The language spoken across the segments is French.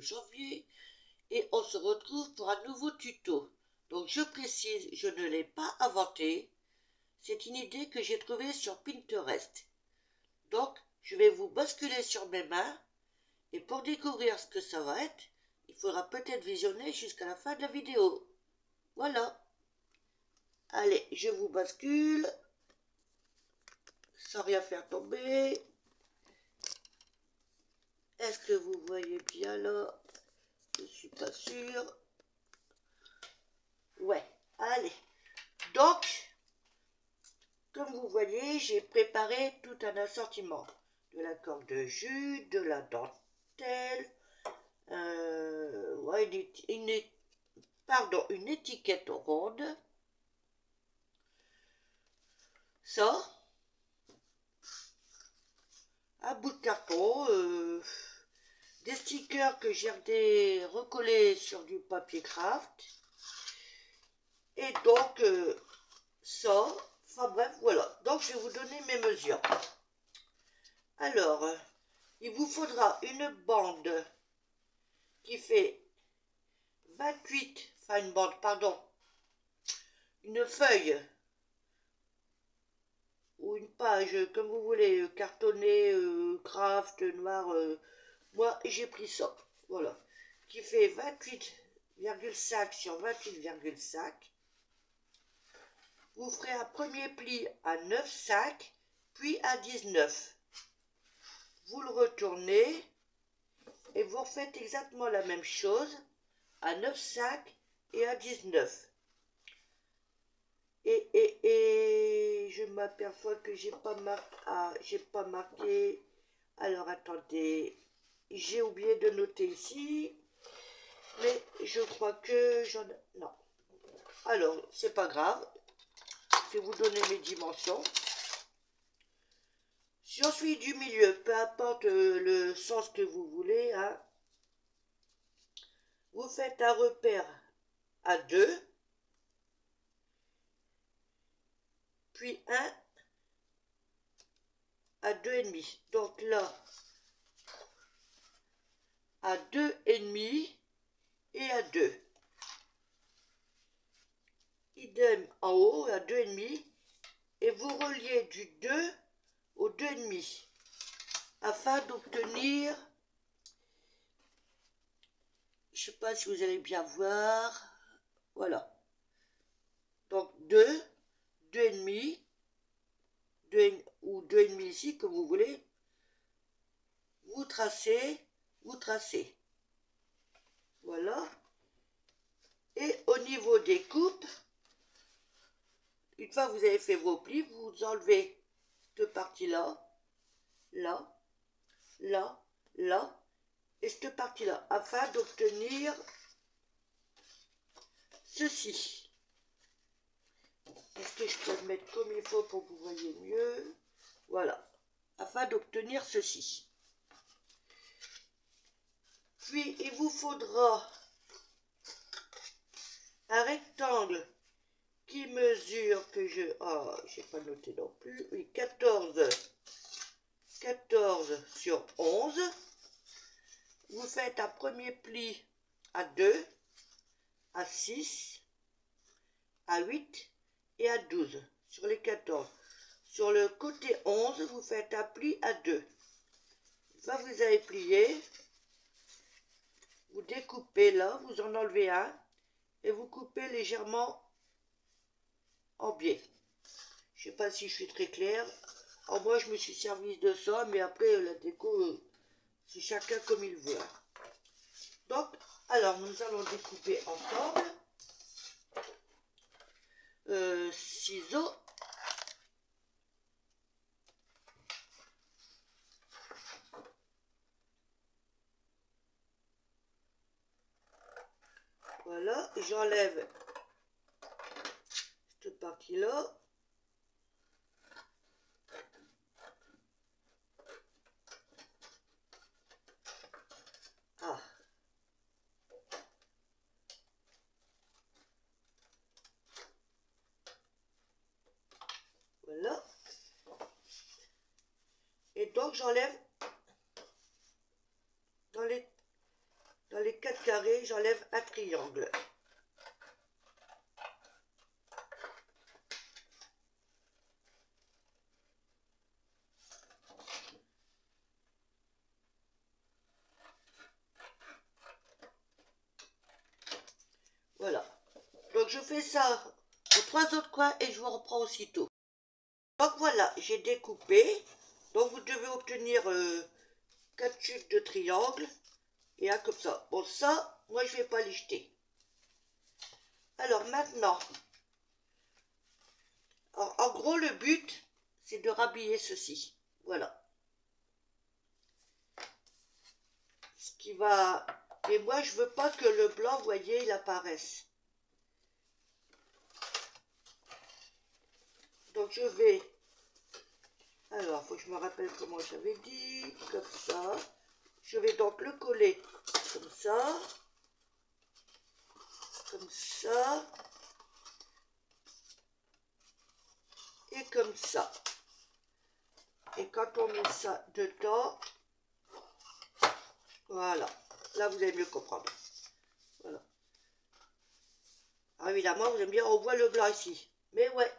janvier et on se retrouve pour un nouveau tuto. Donc je précise, je ne l'ai pas inventé, c'est une idée que j'ai trouvée sur Pinterest. Donc je vais vous basculer sur mes mains et pour découvrir ce que ça va être, il faudra peut-être visionner jusqu'à la fin de la vidéo. Voilà. Allez, je vous bascule sans rien faire tomber. Est-ce que vous voyez bien là? Je suis pas sûre. Ouais, allez. Donc, comme vous voyez, j'ai préparé tout un assortiment. De la corde de jus, de la dentelle, ouais, une étiquette ronde. Ça, un bout de carton, des stickers que j'ai recollés sur du papier craft. Et donc, ça, enfin bref, voilà. Donc, je vais vous donner mes mesures. Alors, il vous faudra une bande qui fait 28, enfin une bande, pardon, une feuille ou une page, comme vous voulez, cartonné, craft, noir, moi j'ai pris ça, voilà, qui fait 28,5 sur 28,5. Vous ferez un premier pli à 9,5, puis à 19. Vous le retournez et vous refaites exactement la même chose à 9,5 et à 19. Et je m'aperçois que j'ai pas marqué. Alors attendez, j'ai oublié de noter ici, mais je crois que j'en ai... Non. Alors, c'est pas grave. Je vais vous donner mes dimensions. Si on suit du milieu, peu importe le sens que vous voulez, hein, vous faites un repère à 2, puis 1 à 2,5. Donc là, à 2,5 et à 2. Idem en haut à 2,5 et vous reliez du 2 au 2,5 afin d'obtenir, je ne sais pas si vous allez bien voir, voilà. Donc 2, 2,5, 2 ou 2,5 ici, comme vous voulez. Vous tracez. Voilà. Et au niveau des coupes, une fois que vous avez fait vos plis, vous enlevez cette partie-là, là, là, là, et cette partie-là, afin d'obtenir ceci. Est-ce que je peux le mettre comme il faut pour que vous voyez mieux? Voilà, afin d'obtenir ceci. Puis, il vous faudra un rectangle qui mesure, que je... Ah, j'ai pas noté non plus. Oui, 14 sur 11. Vous faites un premier pli à 2, à 6, à 8 et à 12 sur les 14. Sur le côté 11, vous faites un pli à 2. Une fois que vous avez plié, vous découpez là, vous en enlevez un et vous coupez légèrement en biais. Je ne sais pas si je suis très claire. Alors moi, je me suis servi de ça, mais après, la déco, c'est chacun comme il veut. Donc, alors, nous allons découper ensemble. Ciseaux. Voilà, j'enlève cette partie-là. Ah. Voilà. Et donc, j'enlève dans carré, j'enlève un triangle. Voilà. Donc je fais ça aux 3 autres coins et je vous reprends aussitôt. Donc voilà, j'ai découpé. Donc vous devez obtenir 4 chutes de triangle et un comme ça. Bon ça, moi je vais pas les jeter. Alors maintenant, en gros le but c'est de rhabiller ceci. Voilà. Ce qui va... Et moi je veux pas que le blanc, vous voyez, il apparaisse. Donc je vais... Alors, il faut que je me rappelle comment j'avais dit. Comme ça. Je vais donc le coller comme ça. Comme ça. Et comme ça. Et quand on met ça dedans, voilà. Là, vous allez mieux comprendre. Voilà. Alors, évidemment, vous allez me dire, on voit le blanc ici. Mais ouais.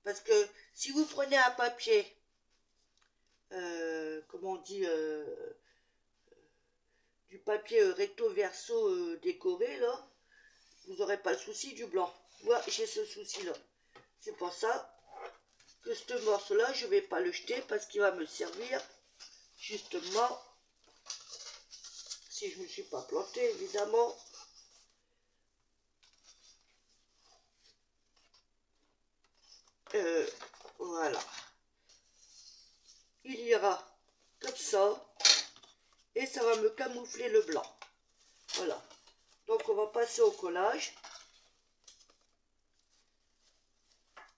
Parce que si vous prenez un papier, comment on dit, du papier recto verso décoré, là, vous n'aurez pas le souci du blanc. Moi, j'ai ce souci-là. C'est pour ça que ce morceau-là, je ne vais pas le jeter parce qu'il va me servir justement, si je ne me suis pas plantée, évidemment. Voilà. Il ira comme ça et ça va me camoufler le blanc. Voilà. Donc on va passer au collage.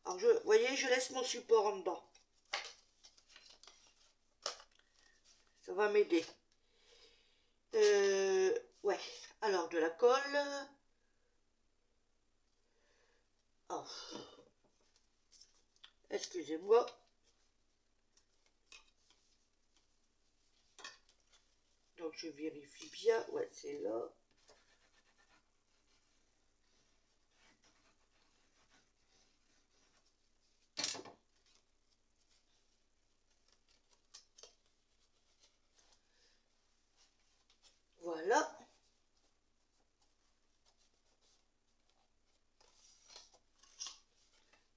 Alors vous voyez, je laisse mon support en dedans. Ça va m'aider. Ouais. Alors de la colle. Oh. Excusez-moi. Donc je vérifie bien. Ouais, c'est là. Voilà.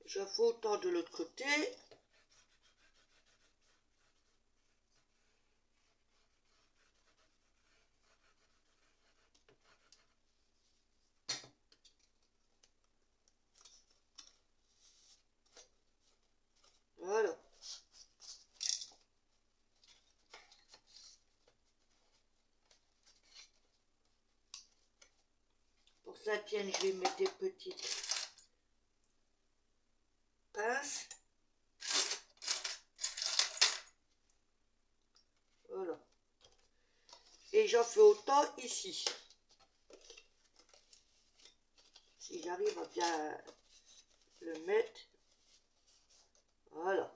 Je fais autant de l'autre côté. Voilà. Pour que ça tienne, je vais mettre des petites pinces. Voilà. Et j'en fais autant ici. Si j'arrive à bien le mettre. Voilà.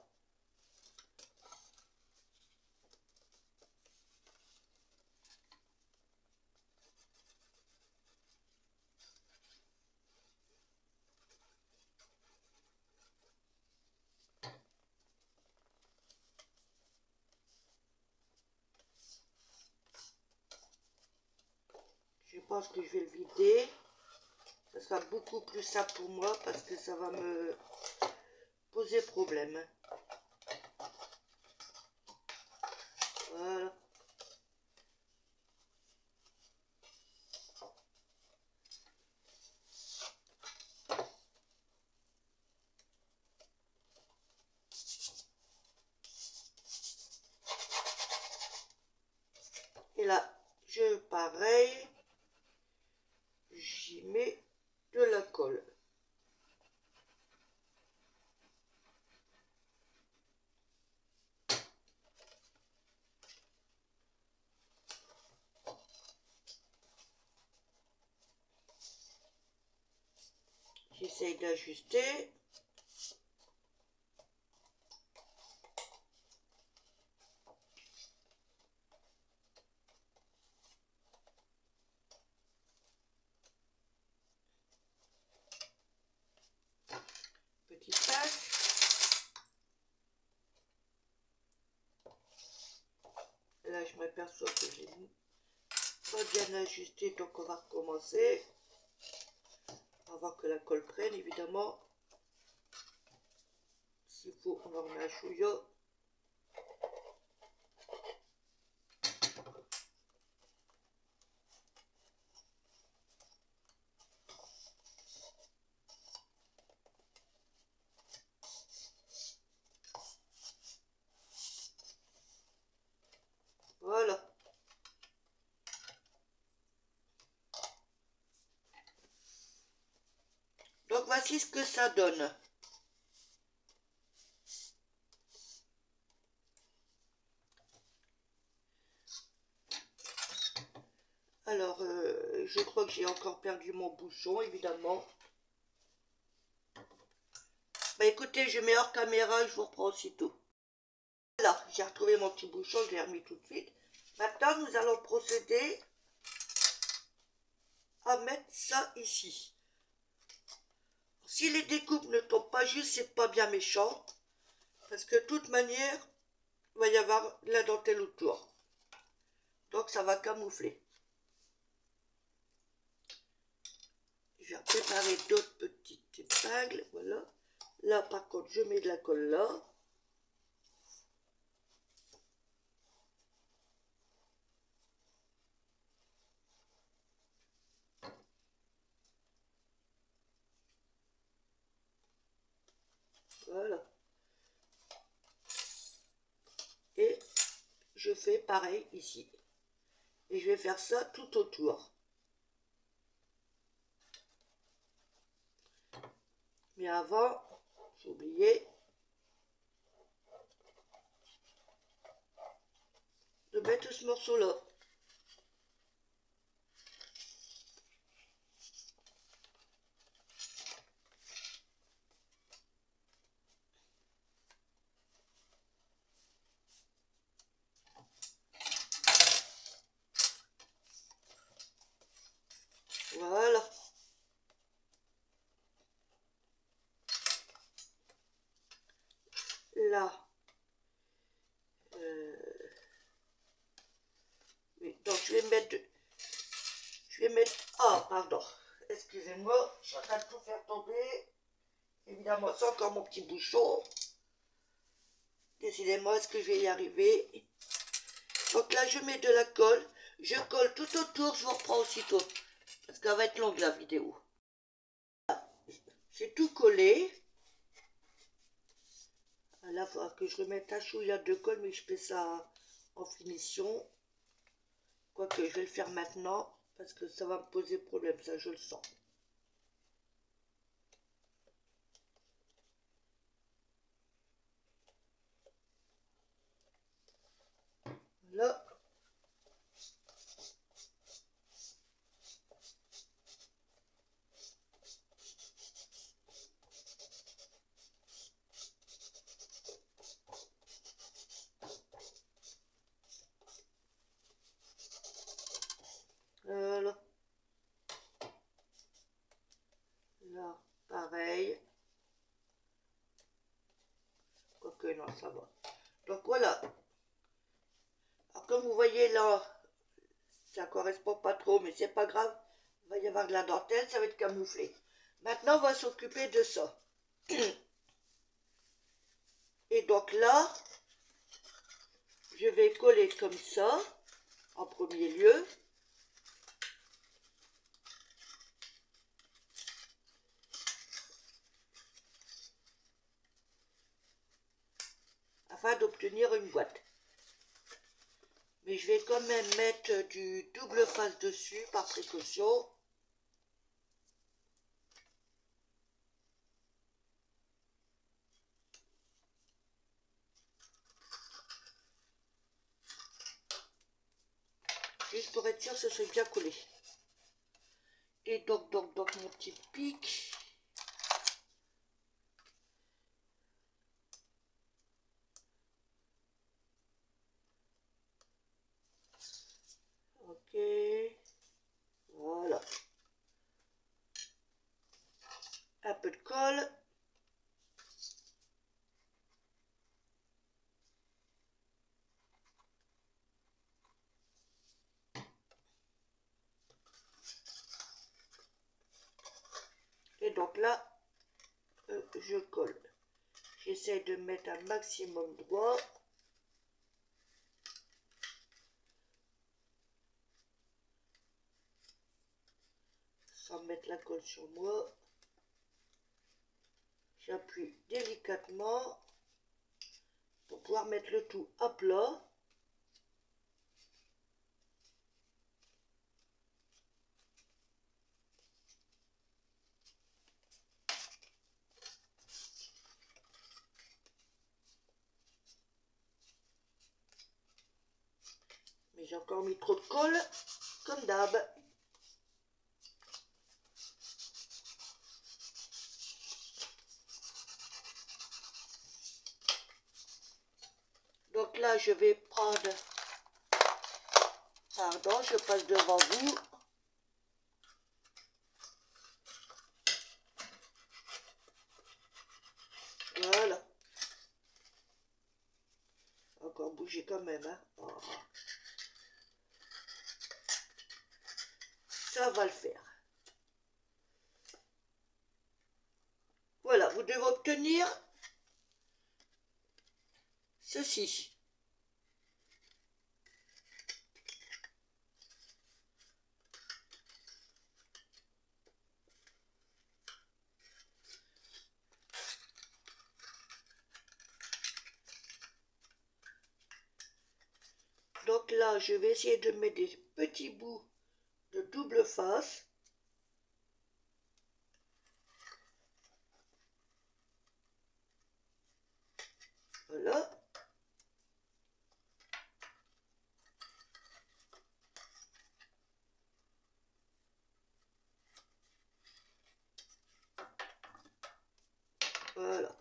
Je pense que je vais le vider. Ça sera beaucoup plus simple pour moi parce que ça va me poser problème. Voilà. Et là, pareil, j'y mets de la colle. J'essaye d'ajuster. m'aperçois que j'ai pas bien ajusté, donc on va recommencer. On va voir que la colle prenne, évidemment. S'il faut, on en remet un chouillot. Voilà. Donc voici ce que ça donne. Alors, je crois que j'ai encore perdu mon bouchon, évidemment. Bah écoutez, je mets hors caméra et je vous reprends aussitôt. Voilà, j'ai retrouvé mon petit bouchon, je l'ai remis tout de suite. Maintenant, nous allons procéder à mettre ça ici. Si les découpes ne tombent pas juste, c'est pas bien méchant. Parce que de toute manière, il va y avoir de la dentelle autour. Donc ça va camoufler. Je vais préparer d'autres petites épingles. Voilà. Là, par contre, je mets de la colle là. Voilà. Et je fais pareil ici. Et je vais faire ça tout autour. Mais avant, j'ai oublié de mettre ce morceau-là. Voilà. Là. Oui, donc je vais mettre... Ah, pardon. Excusez-moi, je suis en train de tout faire tomber. Évidemment, c'est encore mon petit bouchon. Décidément, est-ce que je vais y arriver? Donc là, je mets de la colle. Je colle tout autour, je vous reprends aussitôt. Parce qu'elle va être longue la vidéo. J'ai tout collé. Là, il faudra que je remette un chouïa de colle, mais je fais ça en finition. Quoique, je vais le faire maintenant, parce que ça va me poser problème, ça je le sens. Là. Là. Là, pareil. Quoique, non, ça va. Donc voilà. Alors comme vous voyez là, ça correspond pas trop, mais c'est pas grave. Il va y avoir de la dentelle, ça va être camouflé. Maintenant, on va s'occuper de ça. Et donc là, je vais coller comme ça, en premier lieu. Afin d'obtenir une boîte. Mais je vais quand même mettre du double face dessus par précaution. Juste pour être sûr que ce soit bien collé. Et donc mon petit pic. Ok. Voilà. Un peu de colle. donc là, je colle. J'essaie de mettre un maximum droit. Sans mettre la colle sur moi. J'appuie délicatement pour pouvoir mettre le tout à plat. Mais j'ai encore mis trop de colle, comme d'hab. Donc là, je vais prendre... Pardon, je passe devant vous. Voilà. Encore bouger quand même, hein. Oh. Ça va le faire. Voilà, vous devez obtenir ceci. Donc là, je vais essayer de mettre des petits bouts de double face. Voilà. Voilà.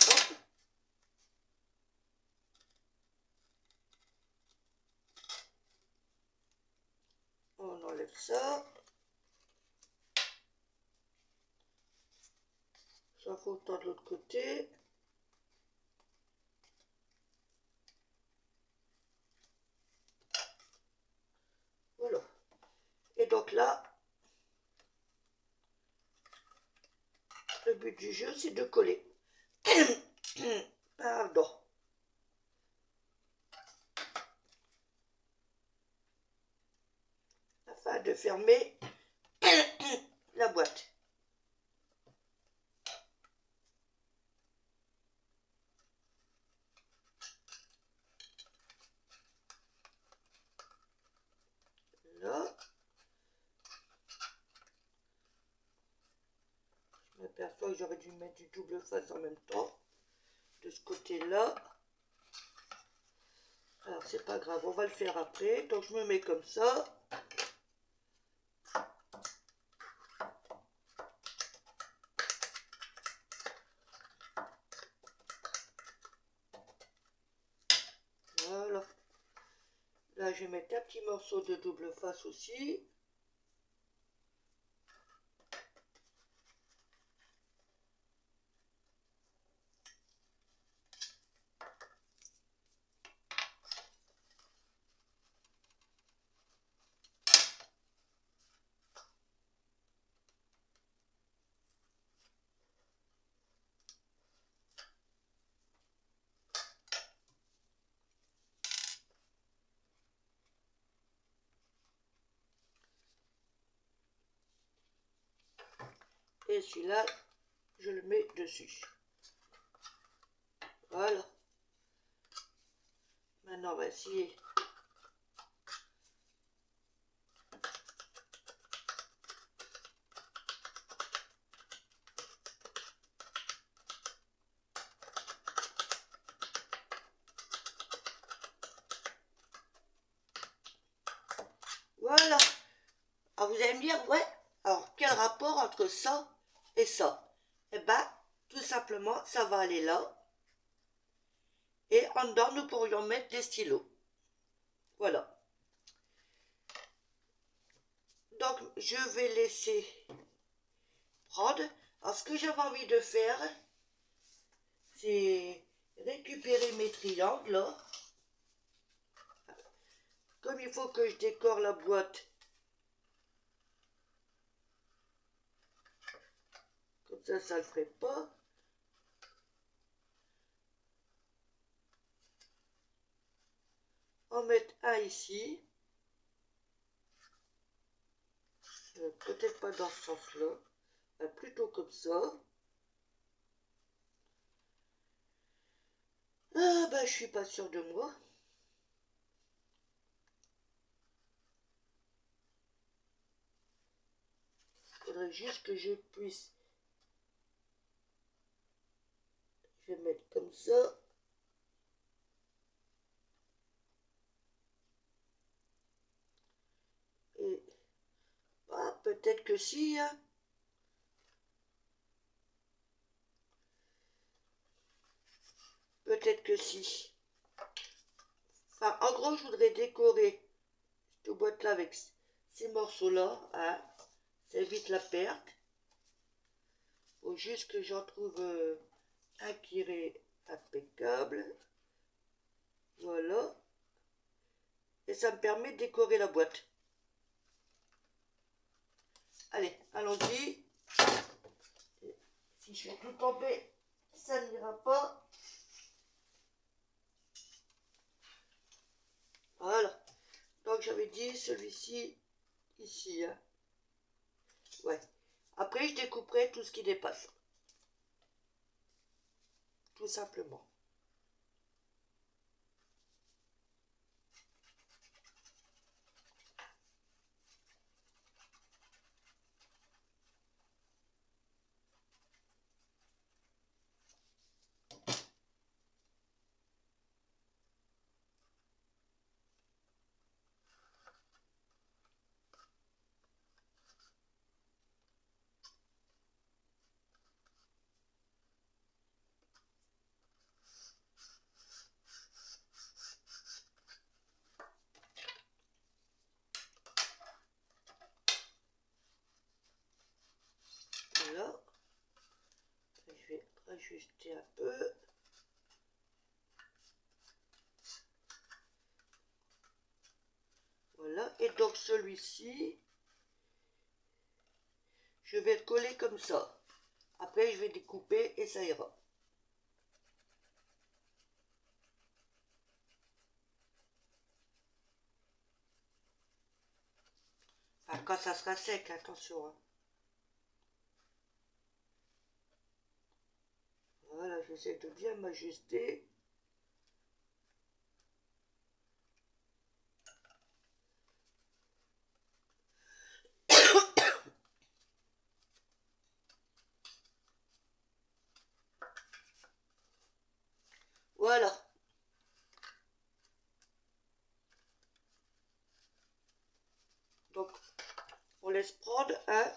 Hop. On enlève ça. Ça faut autant de l'autre côté. Voilà. Et donc là, le but du jeu, c'est de coller. Pardon. Afin de fermer la boîte. Là. Je m'aperçois que j'aurais dû mettre du double face en même temps. De ce côté-là. Alors, c'est pas grave, on va le faire après. Donc, je me mets comme ça. Voilà. Là, je vais mettre un petit morceau de double face aussi. Et celui-là, je le mets dessus. Voilà. Maintenant, on va essayer. Voilà. Alors, vous allez me dire, ouais, alors, quel rapport entre ça et ça? Eh ben, tout simplement, ça va aller là. Et en dedans, nous pourrions mettre des stylos. Voilà. Donc, je vais laisser prendre. Alors, ce que j'avais envie de faire, c'est récupérer mes triangles là. Comme il faut que je décore la boîte, comme ça le ferait pas. En mettre un ici. Peut-être pas dans ce sens-là, plutôt comme ça. Ah bah je suis pas sûre de moi. Il faudrait juste que je puisse. Je vais mettre comme ça. Et ah, peut-être que si. Hein. Peut-être que si. Enfin, en gros, je voudrais décorer cette boîte-là avec ces morceaux-là. Hein. Ça évite la perte. Faut juste que j'en trouve un qui irait impeccable. Voilà. Et ça me permet de décorer la boîte. Allez, allons-y. Si je fais tout tomber, ça n'ira pas. Voilà. Donc j'avais dit celui-ci, ici. Hein. Ouais. Après, je découperai tout ce qui dépasse. Tout simplement. Voilà. Je vais ajuster un peu. Voilà. Et donc celui-ci, je vais le coller comme ça. Après, je vais découper et ça ira. Enfin, quand ça sera sec, attention. Hein. Voilà, j'essaie de bien m'ajuster. Voilà. Donc, on laisse prendre un.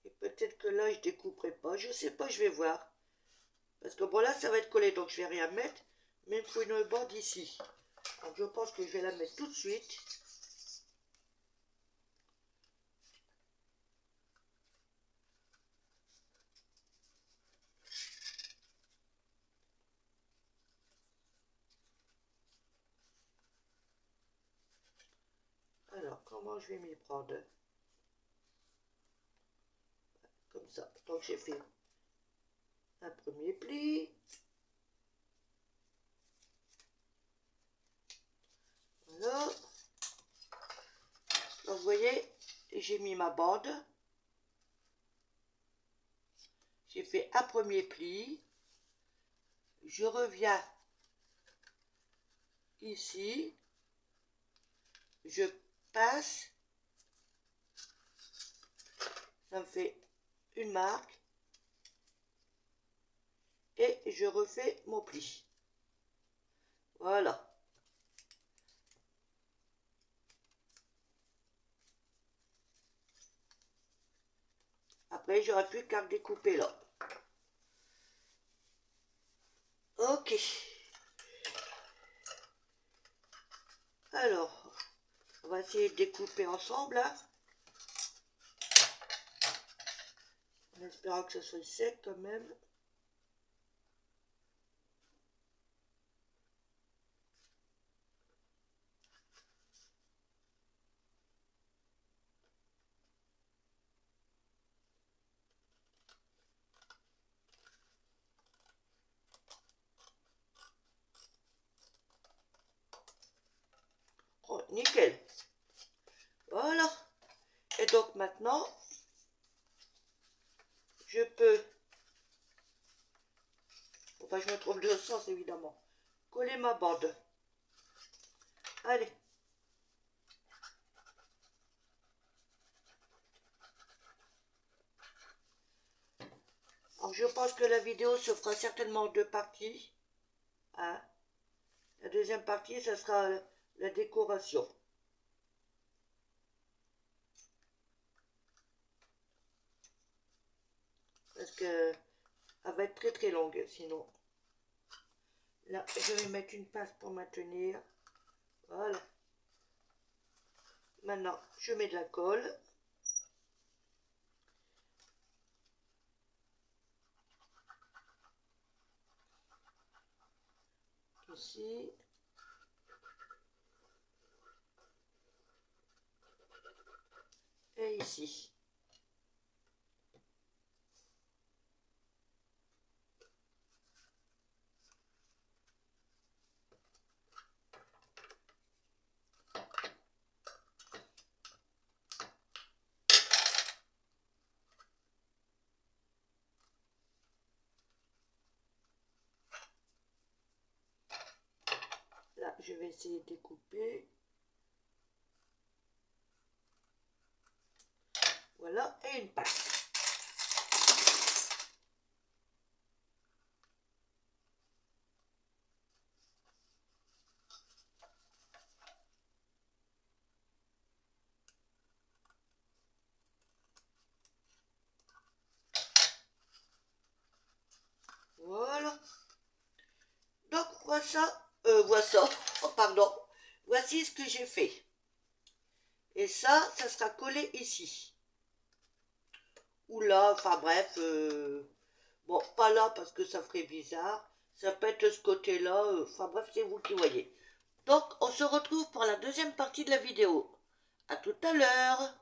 Et peut-être que là, je découperai pas. Je sais pas, je vais voir. Parce que bon, là, ça va être collé, donc je vais rien mettre. Mais il me faut une bande ici. Donc, je pense que je vais la mettre tout de suite. Alors, comment je vais m'y prendre? Comme ça. Donc, j'ai fait un premier pli. Voilà. Donc, vous voyez, j'ai mis ma bande. J'ai fait un premier pli. Je reviens ici. Je passe. Ça me fait une marque. Et je refais mon pli. Voilà. Après, j'aurais plus qu'à découper là. Ok. Alors, on va essayer de découper ensemble. Hein. espérant que ça soit sec quand même. Oh, nickel. Voilà. Et donc maintenant, je peux, enfin je me trompe de sens évidemment, coller ma bande. Allez. Alors je pense que la vidéo se fera certainement en 2 parties. Hein. La deuxième partie, ça sera la décoration. Parce que elle va être très très longue sinon. Là, je vais mettre une pince pour maintenir. Voilà. Maintenant, je mets de la colle. Ici. Et ici. Là, je vais essayer de découper. Voilà, et une pince. Voilà. Donc, oh, pardon. Voici ce que j'ai fait. Et ça sera collé ici. Ou là, enfin bref. Bon, pas là parce que ça ferait bizarre. Ça peut être ce côté-là. Enfin bref, c'est vous qui voyez. Donc, on se retrouve pour la deuxième partie de la vidéo. À tout à l'heure.